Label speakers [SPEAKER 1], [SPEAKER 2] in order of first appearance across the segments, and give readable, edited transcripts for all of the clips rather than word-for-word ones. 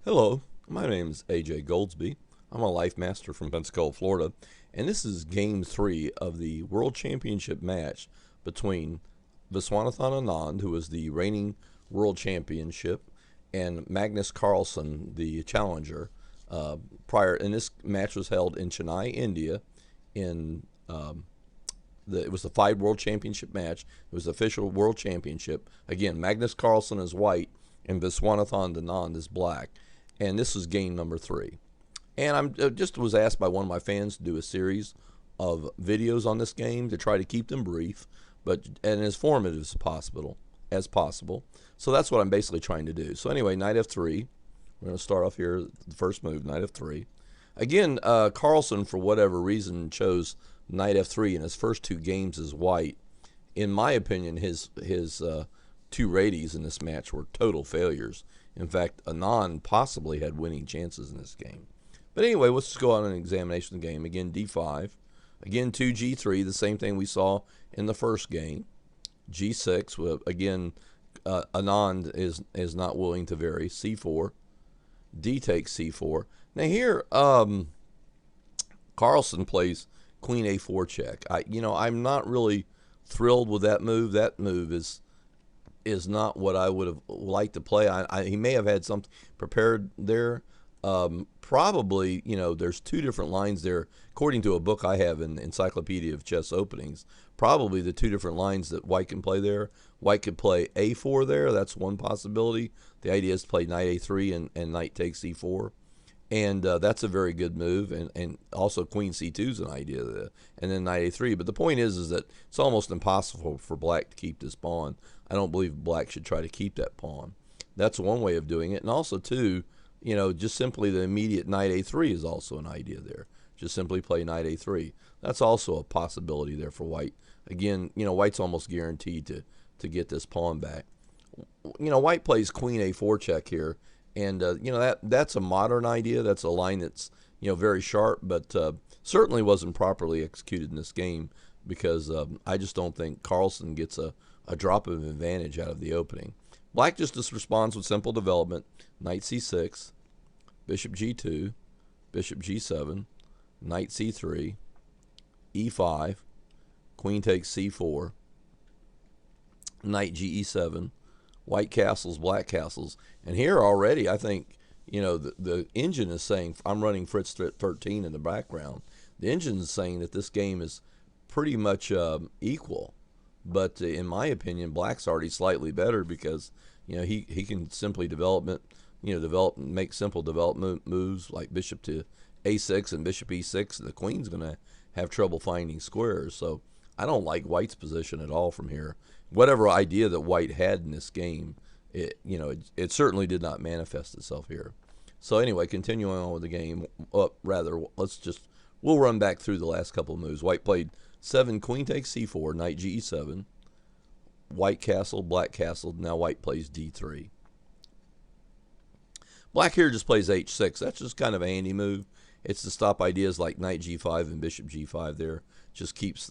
[SPEAKER 1] Hello, my name is AJ Goldsby. I'm a Life Master from Pensacola, Florida, and this is Game 3 of the World Championship match between Viswanathan Anand, who is the reigning World Championship, and Magnus Carlsen, the challenger. And this match was held in Chennai, India. It was the FIDE World Championship match. It was the official World Championship. Again, Magnus Carlsen is white, and Viswanathan Anand is black. And this is game number 3. And I just was asked by one of my fans to do a series of videos on this game to try to keep them brief, and as formative as possible. So that's what I'm basically trying to do. So anyway, knight f3. We're going to start off here. The first move, knight f3. Again, Carlsen, for whatever reason, chose knight f3 in his first 2 games as white. In my opinion, his 2 radies in this match were total failures. In fact, Anand possibly had winning chances in this game. But anyway, let's just go on an examination of the game. Again, d5. Again, 2g3, the same thing we saw in the first game. g6, well, again, Anand is not willing to vary. c4. D takes c4. Now here, Carlsen plays queen a4 check. I'm not really thrilled with that move. That move is not what I would have liked to play. He may have had something prepared there. Probably, there's 2 different lines there. According to a book I have in the Encyclopedia of Chess Openings, probably the 2 different lines that white can play there. White could play a4 there. That's one possibility. The idea is to play knight a3 and knight takes c4. And that's a very good move. And also queen c2 is an idea there. And then knight a3. But the point is that it's almost impossible for black to keep this pawn. I don't believe black should try to keep that pawn. That's one way of doing it. And also, too, just simply the immediate knight a3 is also an idea there. Just simply play knight a3. That's also a possibility there for white. Again, white's almost guaranteed to get this pawn back. White plays queen a4 check here. And, that's a modern idea. That's a line that's, very sharp, but certainly wasn't properly executed in this game because I just don't think Carlsen gets a drop of advantage out of the opening. Black just responds with simple development. Knight c6, bishop g2, bishop g7, knight c3, e5, queen takes c4, knight ge7, white castles, black castles. And here already, I think, the engine is saying, I'm running Fritz 13 in the background. The engine is saying that this game is pretty much equal. But in my opinion, black's already slightly better because, he can simply make simple development moves like bishop to a6 and bishop e6. The queen's going to have trouble finding squares. So I don't like white's position at all from here. Whatever idea that white had in this game, it certainly did not manifest itself here. So anyway, continuing on with the game, we'll run back through the last couple of moves. White played 7, queen takes c4, knight ge7, white castle, black castle. Now white plays d3. Black here just plays h6. That's just kind of a handy move. It's to stop ideas like knight g5 and bishop g5 there. Just keeps,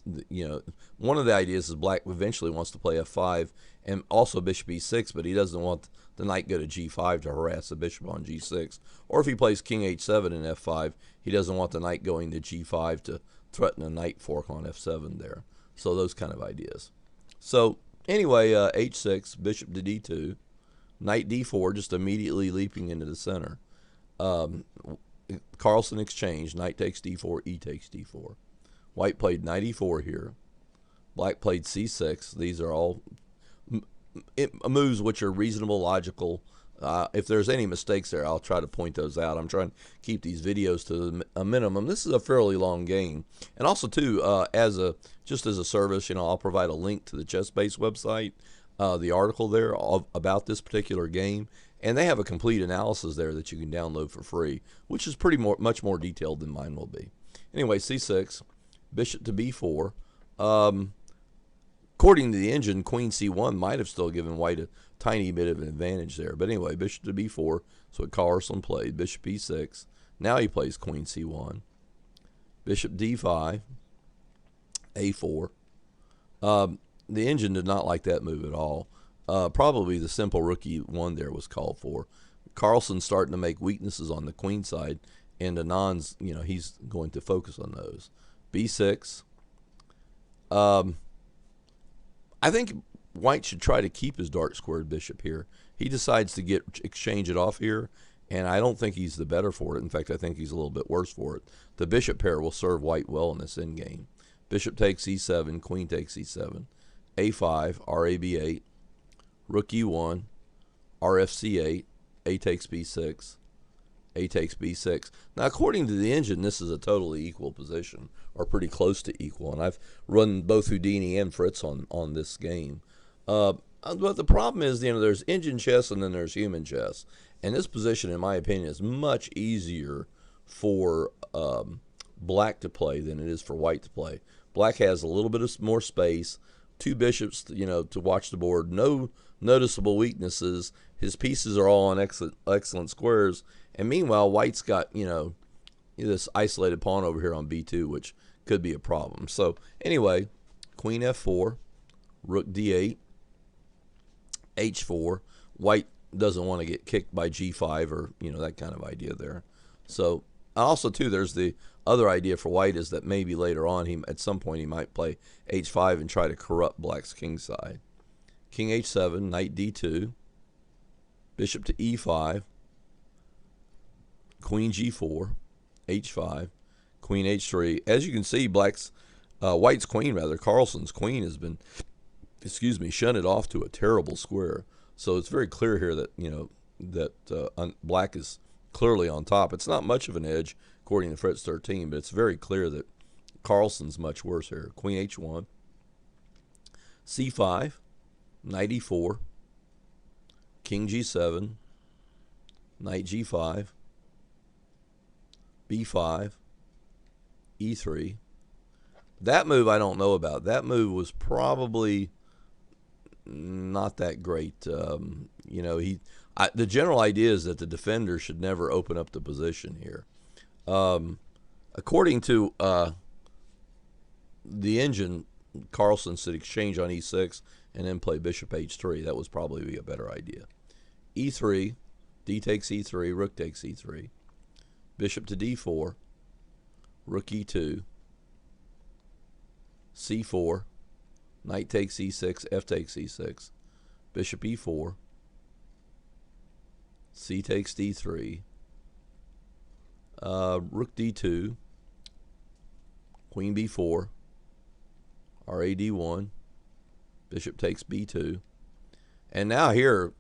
[SPEAKER 1] one of the ideas is black eventually wants to play f5 and also bishop e6, but he doesn't want the knight go to g5 to harass the bishop on g6. Or if he plays king h7 and f5, he doesn't want the knight going to g5 to threaten a knight fork on f7 there. So those kind of ideas. So anyway, h6, bishop to d2, knight d4, just immediately leaping into the center. Carlsen exchange, knight takes d4, e takes d4. White played knight e4 here. Black played c6. These are all moves which are reasonable, logical. If there's any mistakes there, I'll try to point those out. I'm trying to keep these videos to a minimum. This is a fairly long game. And also, too, just as a service, I'll provide a link to the ChessBase website, the article there about this particular game. And they have a complete analysis there that you can download for free, which is much more detailed than mine will be. Anyway, c6, bishop to b4. According to the engine, queen c1 might have still given white a tiny bit of an advantage there. But anyway, bishop to b4, so what Carlsen played. Bishop e6. Now he plays queen c1. Bishop d5, a4. The engine did not like that move at all. Probably the simple rookie one there was called for. Carlsen's starting to make weaknesses on the queen side, and Anand's, he's going to focus on those. B6. I think White should try to keep his dark squared bishop here. He decides to exchange it off here, and I don't think he's the better for it. In fact, I think he's a little bit worse for it. The bishop pair will serve White well in this endgame. Bishop takes e7, queen takes e7, a5, rab8, rook e1, rfc8, a takes b6, a takes b6. Now, according to the engine, this is a totally equal position, or pretty close to equal, and I've run both Houdini and Fritz on this game. But the problem is, there's engine chess and then there's human chess. And this position, in my opinion, is much easier for Black to play than it is for White to play. Black has a little bit more space, two bishops, to watch the board, no noticeable weaknesses. His pieces are all on excellent squares. And meanwhile, White's got, this isolated pawn over here on b2, which could be a problem. So anyway, queen f4, rook d8, h4. White doesn't want to get kicked by g5 or, that kind of idea there. So also, too, there's the other idea for White is that maybe later on, at some point, he might play h5 and try to corrupt Black's king side. King h7, knight d2, bishop to e5, queen g4, h5, queen h3. As you can see, White's queen, Carlsen's queen has been, shunted off to a terrible square. So it's very clear here that, Black is clearly on top. It's not much of an edge, according to Fritz 13, but it's very clear that Carlsen's much worse here. Queen h1, c5, knight e4, king g7, knight g5, b5, e3. That move I don't know about. That move was probably not that great. The general idea is that the defender should never open up the position here. According to the engine, Carlsen should exchange on e6 and then play bishop h3. That was probably a better idea. e3, d takes e3, rook takes e3, bishop to d4, rook e2, c4, knight takes e6, f takes e6, bishop e4, c takes d3, rook d2, queen b4, rad1, bishop takes b2. And now here,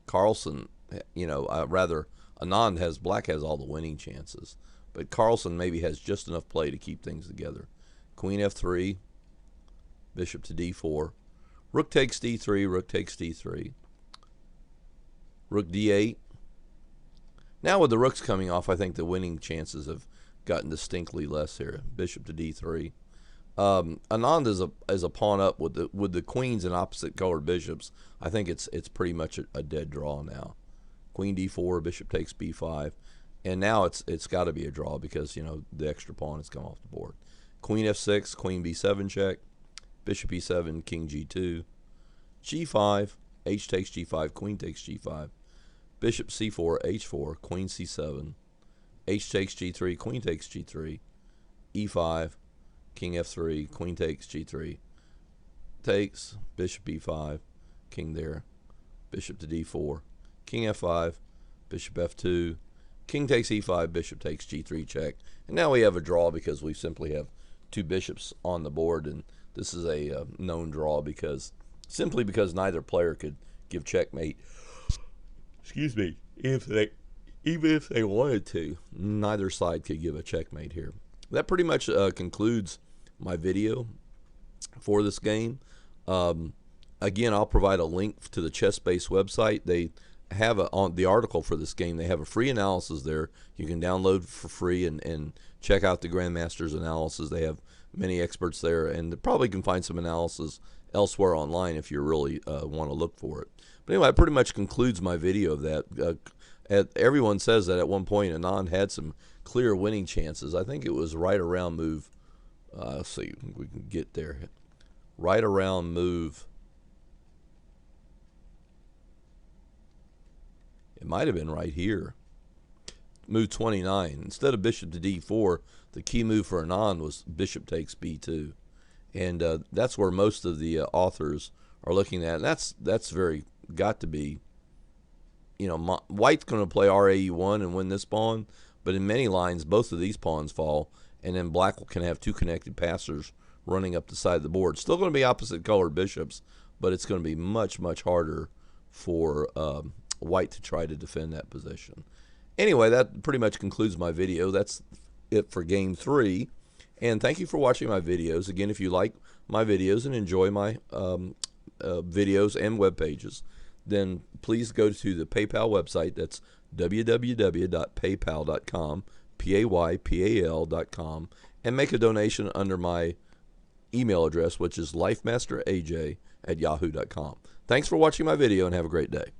[SPEAKER 1] Carlsen, Black has all the winning chances. But Carlsen maybe has just enough play to keep things together. Queen f3, bishop to d4, rook takes d3, rook takes d3, rook d8. Now with the rooks coming off, I think the winning chances have gotten distinctly less here. Bishop to d3. Anand is a pawn up with the queens and opposite colored bishops. I think it's pretty much a dead draw now. Queen d4, bishop takes b5, and now it's got to be a draw because the extra pawn has come off the board. Queen f6, queen b7 check, bishop e7, king g2, g5, h takes g5, queen takes g5, bishop c4, h4, queen c7, h takes g3, queen takes g3, e5, king f3, queen takes g3, takes, bishop e5, king there, bishop to d4, king f5, bishop f2, king takes e5, bishop takes g3 check. And now we have a draw because we simply have two bishops on the board, and this is a known draw simply because neither player could give checkmate. Excuse me. Even if they wanted to, neither side could give a checkmate here. That pretty much concludes my video for this game. Again, I'll provide a link to the ChessBase website. They have on the article for this game. They have a free analysis there. You can download for free and check out the Grandmaster's analysis. They have many experts there, and they probably can find some analysis elsewhere online if you really want to look for it. But anyway, that pretty much concludes my video of that. Everyone says that at one point Anand had some clear winning chances. I think it was right around move. Let's see if we can get there. Right around move. It might have been right here. Move 29. Instead of bishop to d4, the key move for Anand was bishop takes b2. And that's where most of the authors are looking at. And that's very, got to be, you know, white's going to play RAE1 and win this pawn. But in many lines, both of these pawns fall. And then black can have two connected passers running up the side of the board. Still going to be opposite colored bishops, but it's going to be much, much harder for white to try to defend that position. Anyway, that pretty much concludes my video. That's it for game 3. And thank you for watching my videos. Again, if you like my videos and enjoy my videos and web pages, then please go to the PayPal website. That's www.paypal.com, PAYPAL.com, and make a donation under my email address, which is LifeMasterAJ@yahoo.com. Thanks for watching my video, and have a great day.